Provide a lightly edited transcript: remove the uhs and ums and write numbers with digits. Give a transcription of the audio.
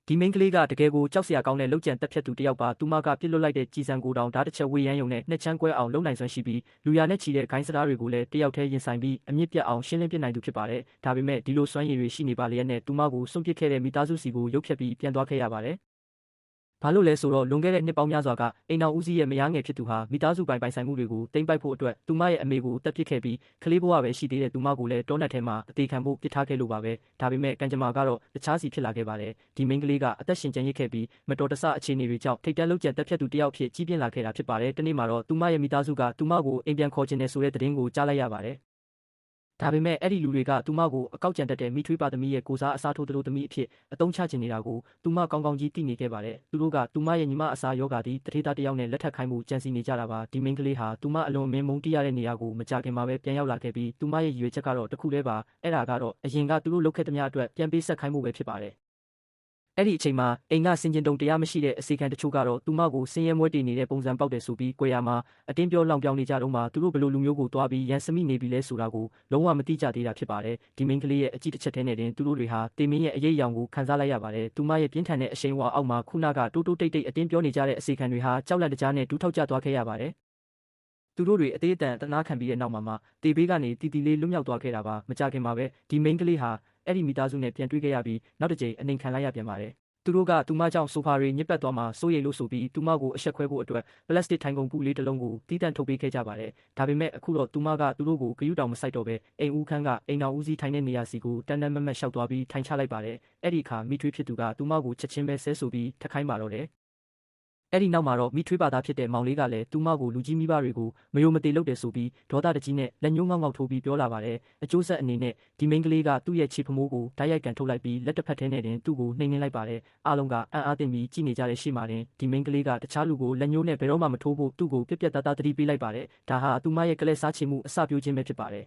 ဒီမိန်းကလေးကတကယ်ကိုကြောက်စရာကောင်းတဲ့လှုပ်ကြံတက်ဖြတ်သူတယောက်ပါသူမကပြစ်လွတ်လိုက်တဲ့ကြည်စံကိုတောင်ဓာတ်တစ်ချက်ဝေးရမ်းယုံနဲ့နှစ်ချမ်းကွဲအောင်လုံနိုင်စွမ်းရှိပြီးလူရနဲ့ချီတဲ့ဂိုင်းစတားတွေကိုလည်းတယောက်တည်းရင်ဆိုင်ပြီးအမြင့်ပြတ်အောင်ရှင်းလင်းပြနိုင်သူဖြစ်ပါတယ်ဒါပေမဲ့ဒီလိုစွမ်းရည်တွေရှိနေပါလျက်နဲ့သူမကိုစွန့်ပစ်ခဲ့တဲ့မိသားစုစီကိုရုပ်ဖြတ်ပြီးပြန်သွားခဲ့ရပါတယ်ဘာလို့လဲဆိုတော့လွန်ခဲ့တဲ့နှစ်ပေါင်းများစွာကအိမ်တော်ဦးစီးရဲ့မယားငယ်ဖြစ်သူဟာမိသားစုပိုင်ဆိုင်မှုတွေကိုတိမ့်ပိုက်ဖို့အတွက်သူမရဲ့အမေကိုတက်ပစ်ခဲ့ပြီးကလေးဘဝပဲရှိသေးတဲ့သူမကိုလည်းတောနက်ထဲမှာအသေးခံဖို့ပစ်ထားခဲ့လို့ပါပဲဒါပေမဲ့ကံကြမ္မာကတော့တခြားစီဖြစ်လာခဲ့ပါတယ်ဒီမိန်းကလေးကအသက်ရှင်ကျန်ရစ်ခဲ့ပြီးမတော်တဆအခြေအနေတွေကြောင့်ထိတ်တန့်လုတ်ကျန်တက်ဖြတ်သူတယောက်ဖြစ်ကြီးပြင်းလာခဲ့တာဖြစ်ပါတယ်တနေ့မှာတော့သူမရဲ့မိသားစုကသူမကိုအိမ်ပြန်ခေါ်ခြင်းနဲ့ဆိုတဲ့သတင်းကိုကြားလိုက်ရပါတယ်ဒါပေမဲ့အဲ့ဒီလူတွေကသူမကိုအကောက်ကြံတက်တဲ့မိထွေးပါသမီးရဲ့ကိုစားအစားထိုးတို့သမီးအဖြစ်အတုံးချခြင်းနေတာကိုသူမကောင်းကောင်းကြီးသိနေခဲ့ပါတယ်သူတို့ကသူမရဲ့ညီမအစားယောဂါသည်တထေးသားတယောက်နဲ့လက်ထပ်ခိုင်းမှုကြံစီနေကြတာပါဒီမိန်းကလေးဟာသူမအလွန်မင်းမုန်းတိရတဲ့နေရာကိုမကြခင်မှာပဲပြန်ရောက်လာခဲ့ပြီးသူမရဲ့ရည်ရွယ်ချက်ကတော့တခုတည်းပါအဲ့ဒါကတော့အရင်ကသူတို့လုပ်ခဲ့သမျှအတွက်ပြန်ပေးဆက်ခိုင်းမှုပဲဖြစ်ပါတယ်အဲ့ဒီအချိန်မှာအိမ်ကစင်ကျင်တုံတရားမရှိတဲ့အစီခံတချို့ကတော့သူမကိုစင်ရဲမွဲတေနေတဲ့ပုံစံပေါက်တယ်ဆိုပြီးကြွယ်ရမှာအတင်းပြောလောင်ပြောင်နေကြတော့မှသူတို့ဘယ်လိုလူမျိုးကိုတွားပြီးရန်စမိနေပြီလဲဆိုတာကိုလုံးဝမသိကြသေးတာဖြစ်ပါတယ်ဒီမိန်းကလေးရဲ့အကြည့်တစ်ချက်တည်းနဲ့တင်သူတို့တွေဟာတေမင်းရဲ့အရေးအယောင်ကိုခံစားလိုက်ရပါတယ်သူမရဲ့ပြင်းထန်တဲ့အရှိန်ဝါအောက်မှာခုနကတိုးတိုးတိတ်တိတ်အတင်းပြောနေကြတဲ့အစီခံတွေဟာကြောက်လန့်တကြားနဲ့ဒူးထောက်ကျသွားခဲ့ရပါတယ်သူတို့တွေအသေးအတန်တနာခံပြီးတဲ့နောက်မှာတေဘေးကနေတီတီလေးလွတ်မြောက်သွားခဲ့တာပါမကြခင်မှာပဲဒီမိန်းကလေးဟာအဲ့ဒီမိသားစုနဲ့ပြန်တွေ့ခဲ့ရပြီးနောက်တစ်ကြိမ်အနှိမ်ခံလိုက်ရပြန်ပါတယ်သူတို့ကသူမကြောင့်ဆိုဖာတွေညစ်ပတ်သွားမှာစိုးရိမ်လို့ဆိုပြီးသူမကိုအဆက်ခွဲဖို့အတွက်ပလတ်စတစ်ထိုင်ကုန်ပူလေးတစ်လုံးကိုတီးတန့်ထုတ်ပေးခဲ့ကြပါတယ်ဒါပေမဲ့အခုတော့သူမကသူတို့ကိုဂယုတောင်မဆိုင်တော့ပဲအိမ်ဦးခန်းကအိမ်တော်ဦးစီးထိုင်တဲ့နေရာစီကိုတန်းတန်းမတ်မတ်လျှောက်သွားပြီးထိုင်ချလိုက်ပါတယ်အဲ့ဒီအခါမိထွေးဖြစ်သူကသူမကိုချက်ချင်းပဲဆဲဆိုပြီးထခိုင်းပါတော့တယ်အဲ့ဒီနောက်မှာတော့မိထွေးပါသားဖြစ်တဲ့မောင်လေးကလည်းသူမကိုလူကြီးမိဘတွေကိုမယိုမသေးလုပ်တယ်ဆိုပြီးဒေါသတကြီးနဲ့လက်ညှိုးငေါက်ငေါက်ထိုးပြီးပြောလာပါတယ်အကျိုးဆက်အနေနဲ့ဒီမိန်းကလေးကသူ့ရဲ့ခြေဖမိုးကိုဓာတ်ရိုက်ကန်ထုတ်လိုက်ပြီးလက်တစ်ဖက်ထဲနဲ့တင်သူ့ကိုနှိမ်နှင်းလိုက်ပါတယ်အားလုံးကအံ့အားသင့်ပြီးကြည်နေကြတဲ့ရှေ့မှာတင်ဒီမိန်းကလေးကတခြားလူကိုလက်ညှိုးနဲ့ဘယ်တော့မှမထိုးဖို့သူ့ကိုပြက်ပြက်သားသားသတိပေးလိုက်ပါတယ်ဒါဟာသူမရဲ့ကလေးစားချင်မှုအစပြုခြင်းပဲဖြစ်ပါတယ်